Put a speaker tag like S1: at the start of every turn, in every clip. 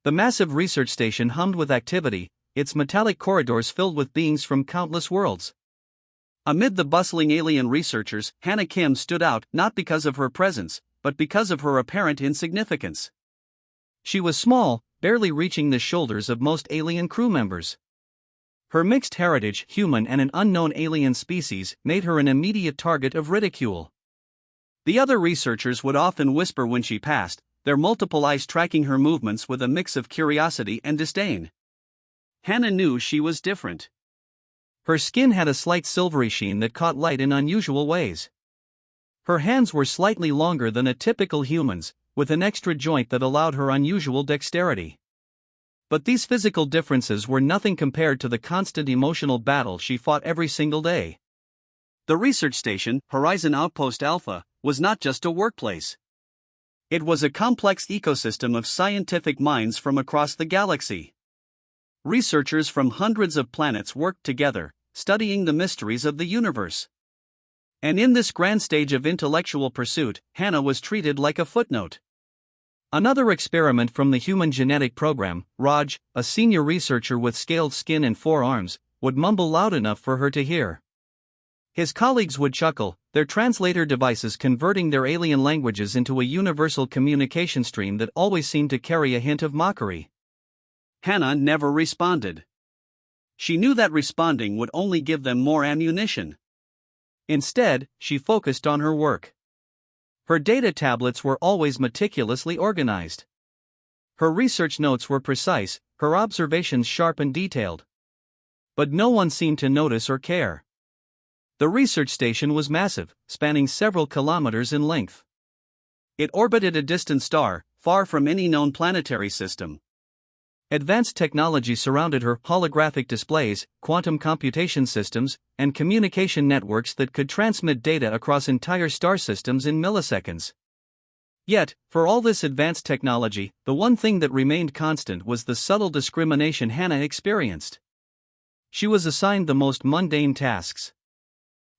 S1: The massive research station hummed with activity, its metallic corridors filled with beings from countless worlds. Amid the bustling alien researchers, Hannah Kim stood out not because of her presence, but because of her apparent insignificance. She was small, barely reaching the shoulders of most alien crew members. Her mixed heritage, human and an unknown alien species, made her an immediate target of ridicule. The other researchers would often whisper when she passed, their multiple eyes tracking her movements with a mix of curiosity and disdain. Hannah knew she was different. Her skin had a slight silvery sheen that caught light in unusual ways. Her hands were slightly longer than a typical human's, with an extra joint that allowed her unusual dexterity. But these physical differences were nothing compared to the constant emotional battle she fought every single day. The research station, Horizon Outpost Alpha, was not just a workplace. It was a complex ecosystem of scientific minds from across the galaxy. Researchers from hundreds of planets worked together, studying the mysteries of the universe. And in this grand stage of intellectual pursuit, Hannah was treated like a footnote. Another experiment from the human genetic program, Raj, a senior researcher with scaled skin and 4 arms, would mumble loud enough for her to hear. His colleagues would chuckle, their translator devices converting their alien languages into a universal communication stream that always seemed to carry a hint of mockery. Hannah never responded. She knew that responding would only give them more ammunition. Instead, she focused on her work. Her data tablets were always meticulously organized. Her research notes were precise, her observations sharp and detailed. But no one seemed to notice or care. The research station was massive, spanning several kilometers in length. It orbited a distant star, far from any known planetary system. Advanced technology surrounded her: holographic displays, quantum computation systems, and communication networks that could transmit data across entire star systems in milliseconds. Yet, for all this advanced technology, the one thing that remained constant was the subtle discrimination Hannah experienced. She was assigned the most mundane tasks: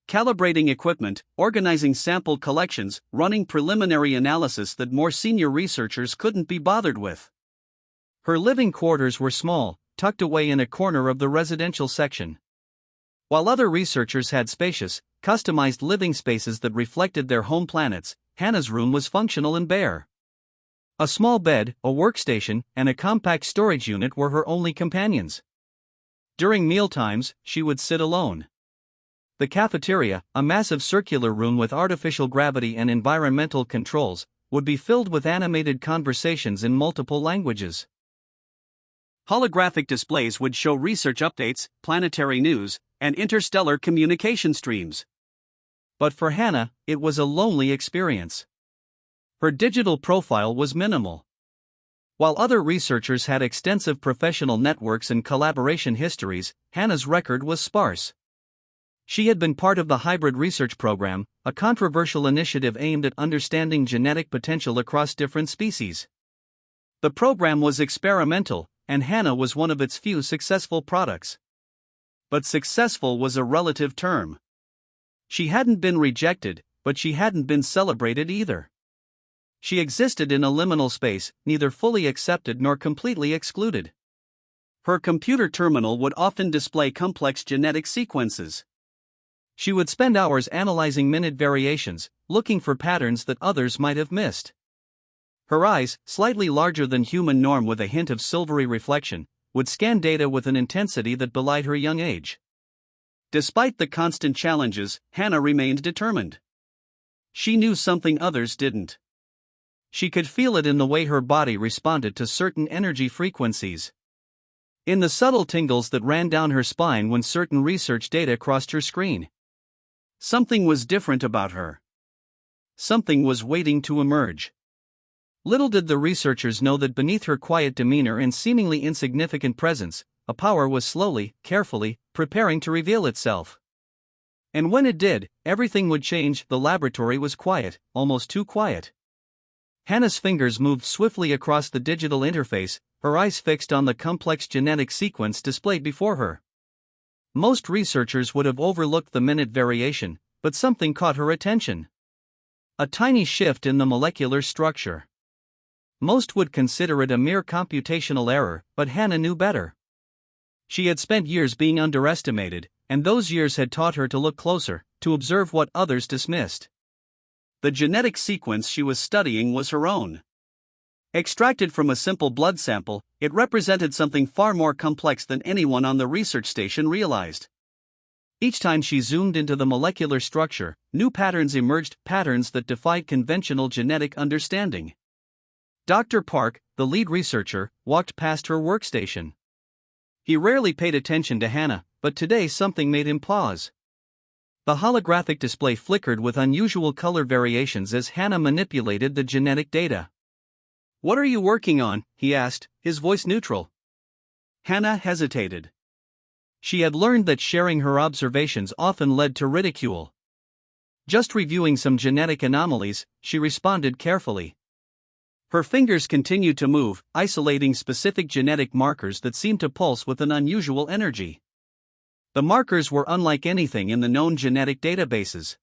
S1: calibrating equipment, organizing sample collections, running preliminary analysis that more senior researchers couldn't be bothered with. Her living quarters were small, tucked away in a corner of the residential section. While other researchers had spacious, customized living spaces that reflected their home planets, Hannah's room was functional and bare. A small bed, a workstation, and a compact storage unit were her only companions. During mealtimes, she would sit alone. The cafeteria, a massive circular room with artificial gravity and environmental controls, would be filled with animated conversations in multiple languages. Holographic displays would show research updates, planetary news, and interstellar communication streams. But for Hannah, it was a lonely experience. Her digital profile was minimal. While other researchers had extensive professional networks and collaboration histories, Hannah's record was sparse. She had been part of the Hybrid Research Program, a controversial initiative aimed at understanding genetic potential across different species. The program was experimental, and Hannah was one of its few successful products. But successful was a relative term. She hadn't been rejected, but she hadn't been celebrated either. She existed in a liminal space, neither fully accepted nor completely excluded. Her computer terminal would often display complex genetic sequences. She would spend hours analyzing minute variations, looking for patterns that others might have missed. Her eyes, slightly larger than human norm with a hint of silvery reflection, would scan data with an intensity that belied her young age. Despite the constant challenges, Hannah remained determined. She knew something others didn't. She could feel it in the way her body responded to certain energy frequencies. In the subtle tingles that ran down her spine when certain research data crossed her screen. Something was different about her. Something was waiting to emerge. Little did the researchers know that beneath her quiet demeanor and seemingly insignificant presence, a power was slowly, carefully, preparing to reveal itself. And when it did, everything would change. The laboratory was quiet, almost too quiet. Hannah's fingers moved swiftly across the digital interface, her eyes fixed on the complex genetic sequence displayed before her. Most researchers would have overlooked the minute variation, but something caught her attention. A tiny shift in the molecular structure. Most would consider it a mere computational error, but Hannah knew better. She had spent years being underestimated, and those years had taught her to look closer, to observe what others dismissed. The genetic sequence she was studying was her own. Extracted from a simple blood sample, it represented something far more complex than anyone on the research station realized. Each time she zoomed into the molecular structure, new patterns emerged, patterns that defied conventional genetic understanding. Dr. Park, the lead researcher, walked past her workstation. He rarely paid attention to Hannah, but today something made him pause. The holographic display flickered with unusual color variations as Hannah manipulated the genetic data. "What are you working on?" he asked, his voice neutral. Hannah hesitated. She had learned that sharing her observations often led to ridicule. "Just reviewing some genetic anomalies," she responded carefully. Her fingers continued to move, isolating specific genetic markers that seemed to pulse with an unusual energy. The markers were unlike anything in the known genetic databases.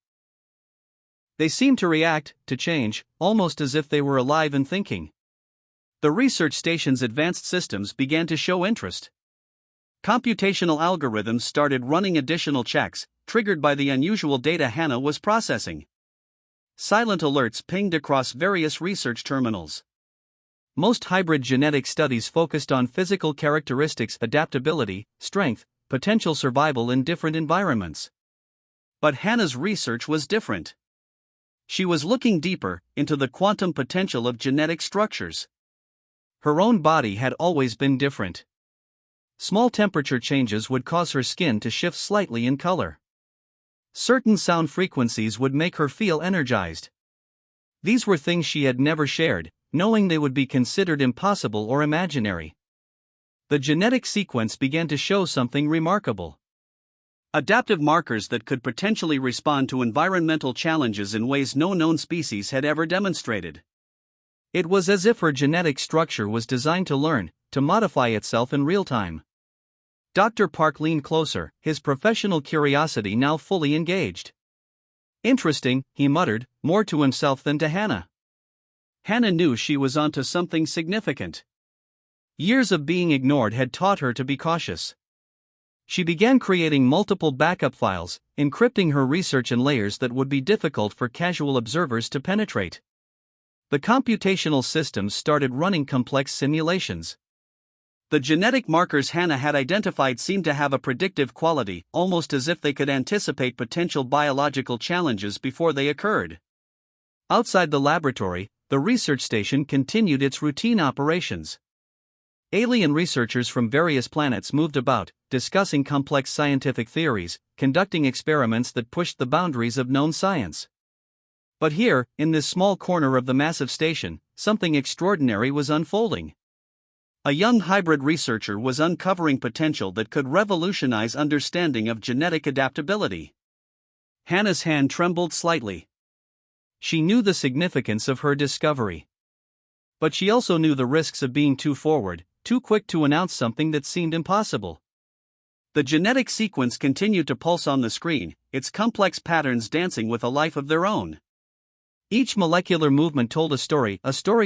S1: They seemed to react, to change, almost as if they were alive and thinking. The research station's advanced systems began to show interest. Computational algorithms started running additional checks, triggered by the unusual data Hannah was processing. Silent alerts pinged across various research terminals. Most hybrid genetic studies focused on physical characteristics, adaptability, strength, potential survival in different environments. But Hannah's research was different. She was looking deeper into the quantum potential of genetic structures. Her own body had always been different. Small temperature changes would cause her skin to shift slightly in color. Certain sound frequencies would make her feel energized. These were things she had never shared, knowing they would be considered impossible or imaginary. The genetic sequence began to show something remarkable. Adaptive markers that could potentially respond to environmental challenges in ways no known species had ever demonstrated. It was as if her genetic structure was designed to learn, to modify itself in real time. Dr. Park leaned closer, his professional curiosity now fully engaged. "Interesting," he muttered, more to himself than to Hannah. Hannah knew she was onto something significant. Years of being ignored had taught her to be cautious. She began creating multiple backup files, encrypting her research in layers that would be difficult for casual observers to penetrate. The computational systems started running complex simulations. The genetic markers Hannah had identified seemed to have a predictive quality, almost as if they could anticipate potential biological challenges before they occurred. Outside the laboratory, the research station continued its routine operations. Alien researchers from various planets moved about, discussing complex scientific theories, conducting experiments that pushed the boundaries of known science. But here, in this small corner of the massive station, something extraordinary was unfolding. A young hybrid researcher was uncovering potential that could revolutionize understanding of genetic adaptability. Hannah's hand trembled slightly. She knew the significance of her discovery. But she also knew the risks of being too forward, too quick to announce something that seemed impossible. The genetic sequence continued to pulse on the screen, its complex patterns dancing with a life of their own. Each molecular movement told a story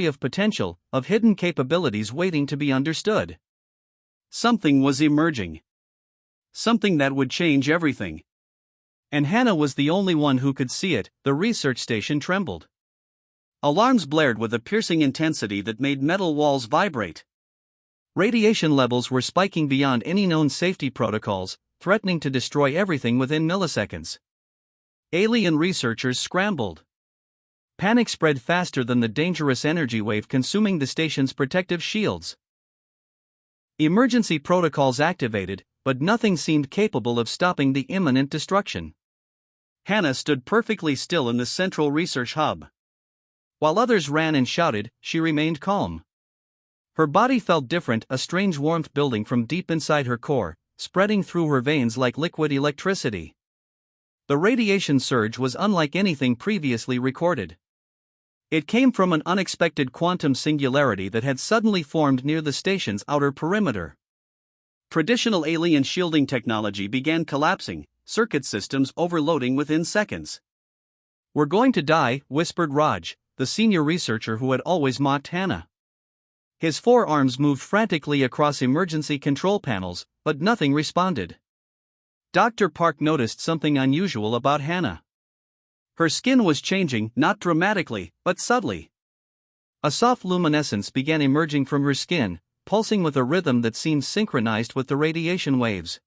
S1: of potential, of hidden capabilities waiting to be understood. Something was emerging. Something that would change everything. And Hannah was the only one who could see it. The research station trembled. Alarms blared with a piercing intensity that made metal walls vibrate. Radiation levels were spiking beyond any known safety protocols, threatening to destroy everything within milliseconds. Alien researchers scrambled. Panic spread faster than the dangerous energy wave consuming the station's protective shields. Emergency protocols activated, but nothing seemed capable of stopping the imminent destruction. Hannah stood perfectly still in the central research hub. While others ran and shouted, she remained calm. Her body felt different, a strange warmth building from deep inside her core, spreading through her veins like liquid electricity. The radiation surge was unlike anything previously recorded. It came from an unexpected quantum singularity that had suddenly formed near the station's outer perimeter. Traditional alien shielding technology began collapsing, circuit systems overloading within seconds. "We're going to die," whispered Raj, the senior researcher who had always mocked Hannah. His forearms moved frantically across emergency control panels, but nothing responded. Dr. Park noticed something unusual about Hannah. Her skin was changing, not dramatically, but subtly. A soft luminescence began emerging from her skin, pulsing with a rhythm that seemed synchronized with the radiation waves.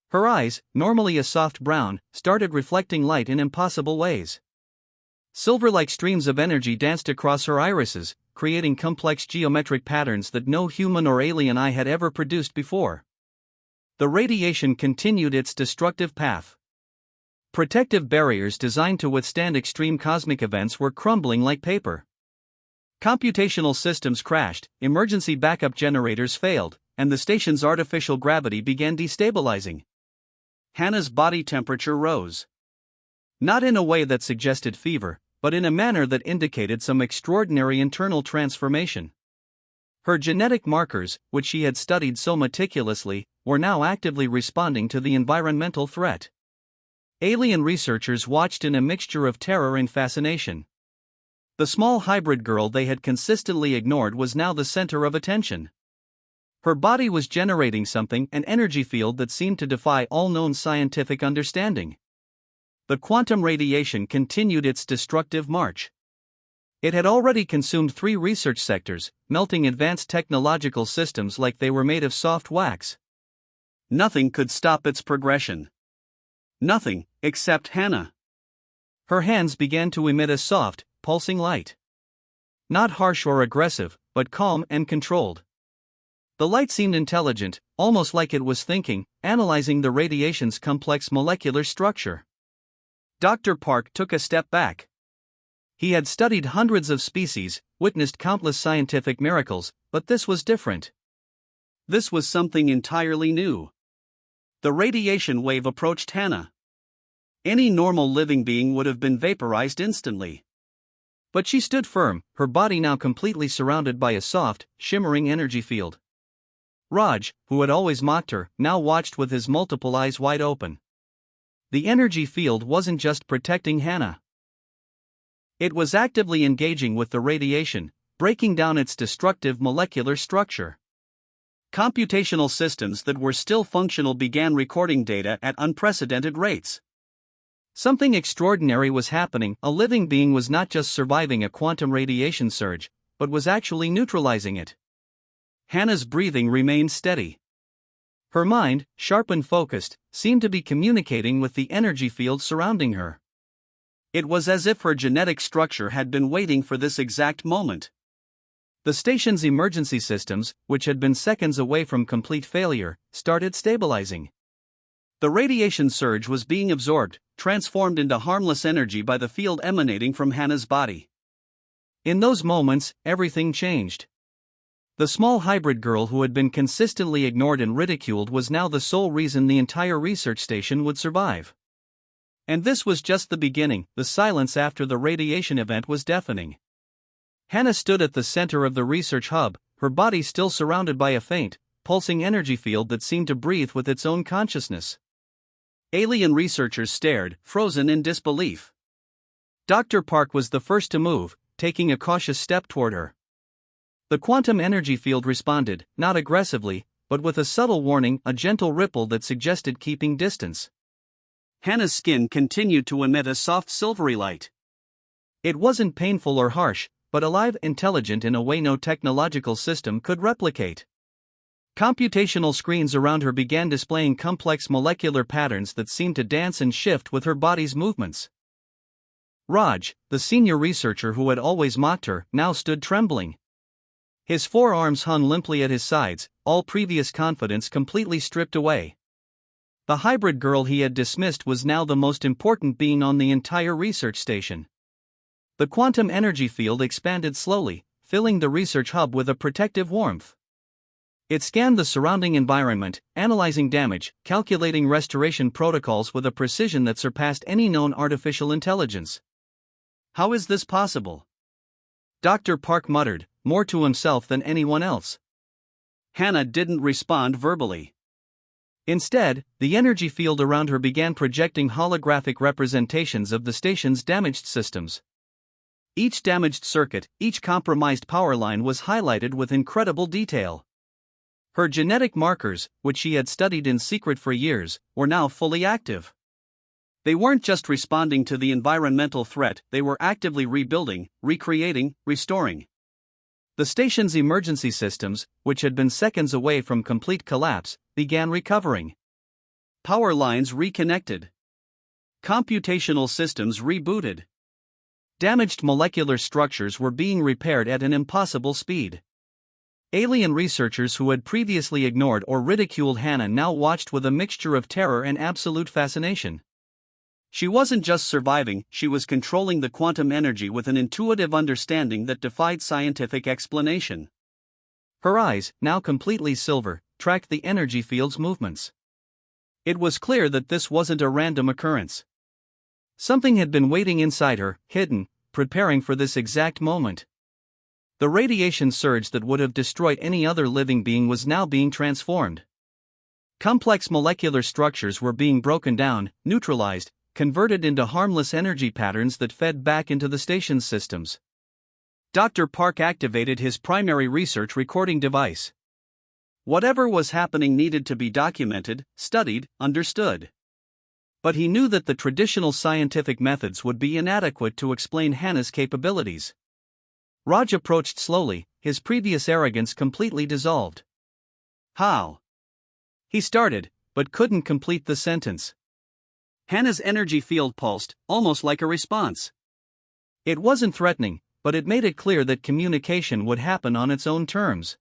S1: Her eyes, normally a soft brown, started reflecting light in impossible ways. Silver-like streams of energy danced across her irises, creating complex geometric patterns that no human or alien eye had ever produced before. The radiation continued its destructive path. Protective barriers designed to withstand extreme cosmic events were crumbling like paper. Computational systems crashed, emergency backup generators failed, and the station's artificial gravity began destabilizing. Hannah's body temperature rose. Not in a way that suggested fever, but in a manner that indicated some extraordinary internal transformation. Her genetic markers, which she had studied so meticulously, were now actively responding to the environmental threat. Alien researchers watched in a mixture of terror and fascination. The small hybrid girl they had consistently ignored was now the center of attention. Her body was generating something, an energy field that seemed to defy all known scientific understanding. The quantum radiation continued its destructive march. It had already consumed 3 research sectors, melting advanced technological systems like they were made of soft wax. Nothing could stop its progression. Nothing, except Hannah. Her hands began to emit a soft, pulsing light. Not harsh or aggressive, but calm and controlled. The light seemed intelligent, almost like it was thinking, analyzing the radiation's complex molecular structure. Dr. Park took a step back. He had studied hundreds of species, witnessed countless scientific miracles, but this was different. This was something entirely new. The radiation wave approached Hannah. Any normal living being would have been vaporized instantly. But she stood firm, her body now completely surrounded by a soft, shimmering energy field. Raj, who had always mocked her, now watched with his multiple eyes wide open. The energy field wasn't just protecting Hannah. It was actively engaging with the radiation, breaking down its destructive molecular structure. Computational systems that were still functional began recording data at unprecedented rates. Something extraordinary was happening. A living being was not just surviving a quantum radiation surge, but was actually neutralizing it. Hannah's breathing remained steady. Her mind, sharp and focused, seemed to be communicating with the energy field surrounding her. It was as if her genetic structure had been waiting for this exact moment. The station's emergency systems, which had been seconds away from complete failure, started stabilizing. The radiation surge was being absorbed, transformed into harmless energy by the field emanating from Hannah's body. In those moments, everything changed. The small hybrid girl who had been consistently ignored and ridiculed was now the sole reason the entire research station would survive. And this was just the beginning. The silence after the radiation event was deafening. Hannah stood at the center of the research hub, her body still surrounded by a faint, pulsing energy field that seemed to breathe with its own consciousness. Alien researchers stared, frozen in disbelief. Dr. Park was the first to move, taking a cautious step toward her. The quantum energy field responded, not aggressively, but with a subtle warning, a gentle ripple that suggested keeping distance. Hannah's skin continued to emit a soft silvery light. It wasn't painful or harsh, but alive, intelligent in a way no technological system could replicate. Computational screens around her began displaying complex molecular patterns that seemed to dance and shift with her body's movements. Raj, the senior researcher who had always mocked her, now stood trembling. His forearms hung limply at his sides, all previous confidence completely stripped away. The hybrid girl he had dismissed was now the most important being on the entire research station. The quantum energy field expanded slowly, filling the research hub with a protective warmth. It scanned the surrounding environment, analyzing damage, calculating restoration protocols with a precision that surpassed any known artificial intelligence. How is this possible? Dr. Park muttered, more to himself than anyone else. Hannah didn't respond verbally. Instead, the energy field around her began projecting holographic representations of the station's damaged systems. Each damaged circuit, each compromised power line was highlighted with incredible detail. Her genetic markers, which she had studied in secret for years, were now fully active. They weren't just responding to the environmental threat, they were actively rebuilding, recreating, restoring. The station's emergency systems, which had been seconds away from complete collapse, began recovering. Power lines reconnected. Computational systems rebooted. Damaged molecular structures were being repaired at an impossible speed. Alien researchers who had previously ignored or ridiculed Hannah now watched with a mixture of terror and absolute fascination. She wasn't just surviving, she was controlling the quantum energy with an intuitive understanding that defied scientific explanation. Her eyes, now completely silver, tracked the energy field's movements. It was clear that this wasn't a random occurrence. Something had been waiting inside her, hidden, preparing for this exact moment. The radiation surge that would have destroyed any other living being was now being transformed. Complex molecular structures were being broken down, neutralized, converted into harmless energy patterns that fed back into the station's systems. Dr. Park activated his primary research recording device. Whatever was happening needed to be documented, studied, understood. But he knew that the traditional scientific methods would be inadequate to explain Hannah's capabilities. Raj approached slowly, his previous arrogance completely dissolved. How? He started, but couldn't complete the sentence. Hannah's energy field pulsed, almost like a response. It wasn't threatening, but it made it clear that communication would happen on its own terms.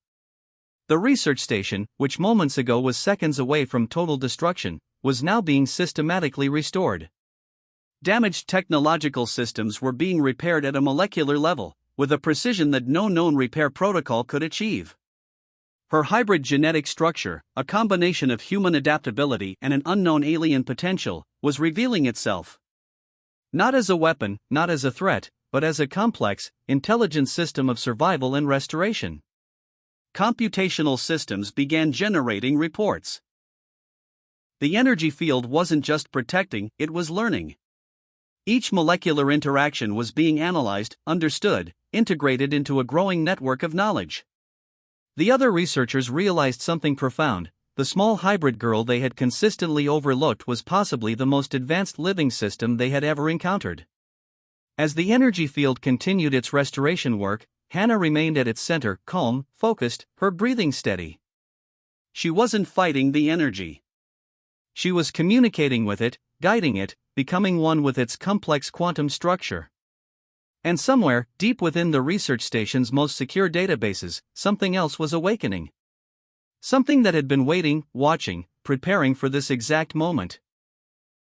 S1: The research station, which moments ago was seconds away from total destruction, was now being systematically restored. Damaged technological systems were being repaired at a molecular level, with a precision that no known repair protocol could achieve. Her hybrid genetic structure, a combination of human adaptability and an unknown alien potential, was revealing itself. Not as a weapon, not as a threat, but as a complex, intelligent system of survival and restoration. Computational systems began generating reports. The energy field wasn't just protecting, it was learning. Each molecular interaction was being analyzed, understood, integrated into a growing network of knowledge. The other researchers realized something profound. The small hybrid girl they had consistently overlooked was possibly the most advanced living system they had ever encountered. As the energy field continued its restoration work, Hannah remained at its center, calm, focused, her breathing steady. She wasn't fighting the energy. She was communicating with it, guiding it, becoming one with its complex quantum structure. And somewhere, deep within the research station's most secure databases, something else was awakening. Something that had been waiting, watching, preparing for this exact moment.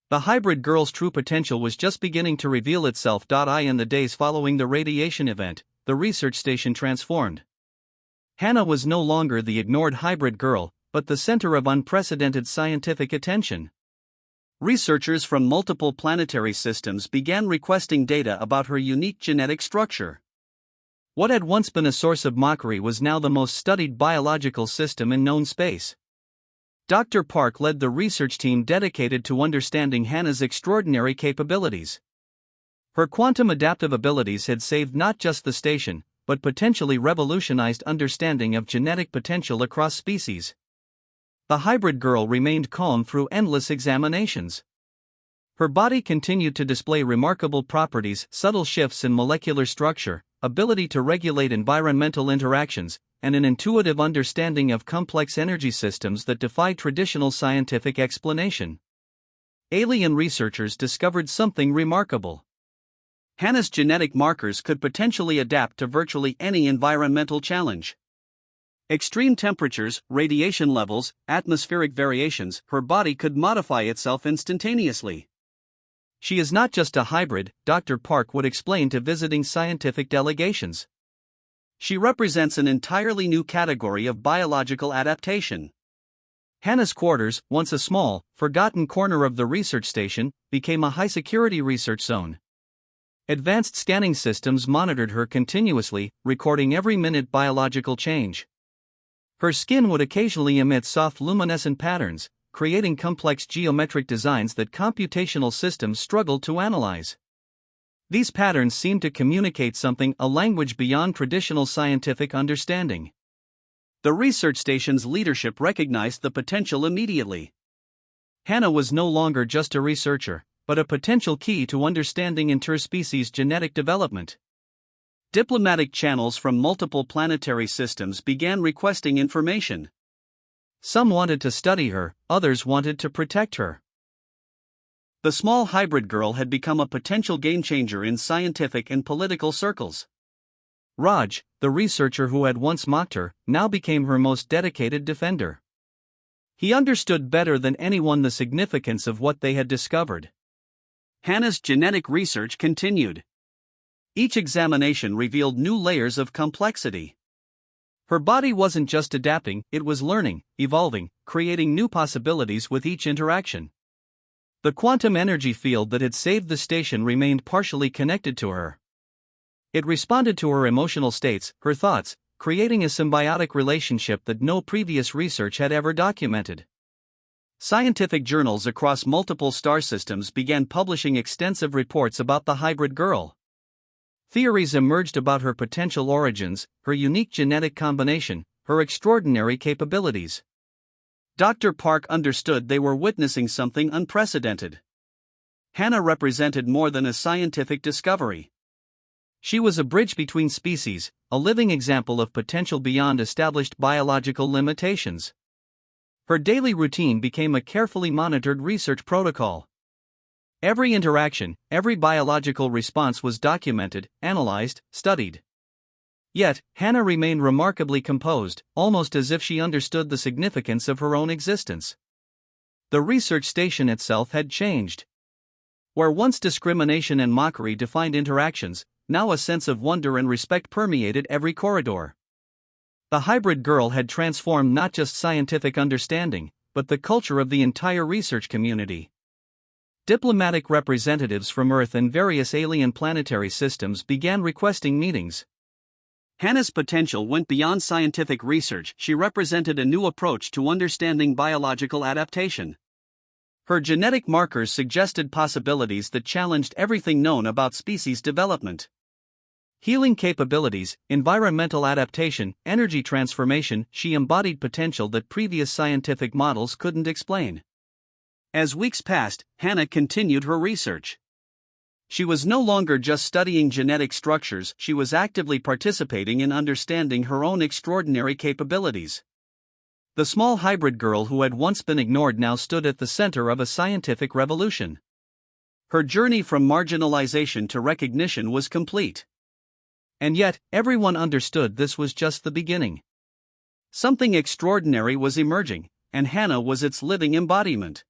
S1: The hybrid girl's true potential was just beginning to reveal itself. In the days following the radiation event, the research station transformed. Hannah was no longer the ignored hybrid girl, but the center of unprecedented scientific attention. Researchers from multiple planetary systems began requesting data about her unique genetic structure. What had once been a source of mockery was now the most studied biological system in known space. Dr. Park led the research team dedicated to understanding Hannah's extraordinary capabilities. Her quantum adaptive abilities had saved not just the station, but potentially revolutionized understanding of genetic potential across species. The hybrid girl remained calm through endless examinations. Her body continued to display remarkable properties, subtle shifts in molecular structure, ability to regulate environmental interactions, and an intuitive understanding of complex energy systems that defy traditional scientific explanation. Alien researchers discovered something remarkable. Hannah's genetic markers could potentially adapt to virtually any environmental challenge. Extreme temperatures, radiation levels, atmospheric variations, her body could modify itself instantaneously. She is not just a hybrid, Dr. Park would explain to visiting scientific delegations. She represents an entirely new category of biological adaptation. Hannah's quarters, once a small, forgotten corner of the research station, became a high-security research zone. Advanced scanning systems monitored her continuously, recording every minute biological change. Her skin would occasionally emit soft luminescent patterns, creating complex geometric designs that computational systems struggled to analyze. These patterns seemed to communicate something, a language beyond traditional scientific understanding. The research station's leadership recognized the potential immediately. Hannah was no longer just a researcher, but a potential key to understanding interspecies genetic development. Diplomatic channels from multiple planetary systems began requesting information. Some wanted to study her, others wanted to protect her. The small hybrid girl had become a potential game-changer in scientific and political circles. Raj, the researcher who had once mocked her, now became her most dedicated defender. He understood better than anyone the significance of what they had discovered. Hannah's genetic research continued. Each examination revealed new layers of complexity. Her body wasn't just adapting, it was learning, evolving, creating new possibilities with each interaction. The quantum energy field that had saved the station remained partially connected to her. It responded to her emotional states, her thoughts, creating a symbiotic relationship that no previous research had ever documented. Scientific journals across multiple star systems began publishing extensive reports about the hybrid girl. Theories emerged about her potential origins, her unique genetic combination, her extraordinary capabilities. Dr. Park understood they were witnessing something unprecedented. Hannah represented more than a scientific discovery. She was a bridge between species, a living example of potential beyond established biological limitations. Her daily routine became a carefully monitored research protocol. Every interaction, every biological response was documented, analyzed, studied. Yet, Hannah remained remarkably composed, almost as if she understood the significance of her own existence. The research station itself had changed. Where once discrimination and mockery defined interactions, now a sense of wonder and respect permeated every corridor. The hybrid girl had transformed not just scientific understanding, but the culture of the entire research community. Diplomatic representatives from Earth and various alien planetary systems began requesting meetings. Hannah's potential went beyond scientific research. She represented a new approach to understanding biological adaptation. Her genetic markers suggested possibilities that challenged everything known about species development. Healing capabilities, environmental adaptation, energy transformation, she embodied potential that previous scientific models couldn't explain. As weeks passed, Hannah continued her research. She was no longer just studying genetic structures, she was actively participating in understanding her own extraordinary capabilities. The small hybrid girl who had once been ignored now stood at the center of a scientific revolution. Her journey from marginalization to recognition was complete. And yet, everyone understood this was just the beginning. Something extraordinary was emerging, and Hannah was its living embodiment.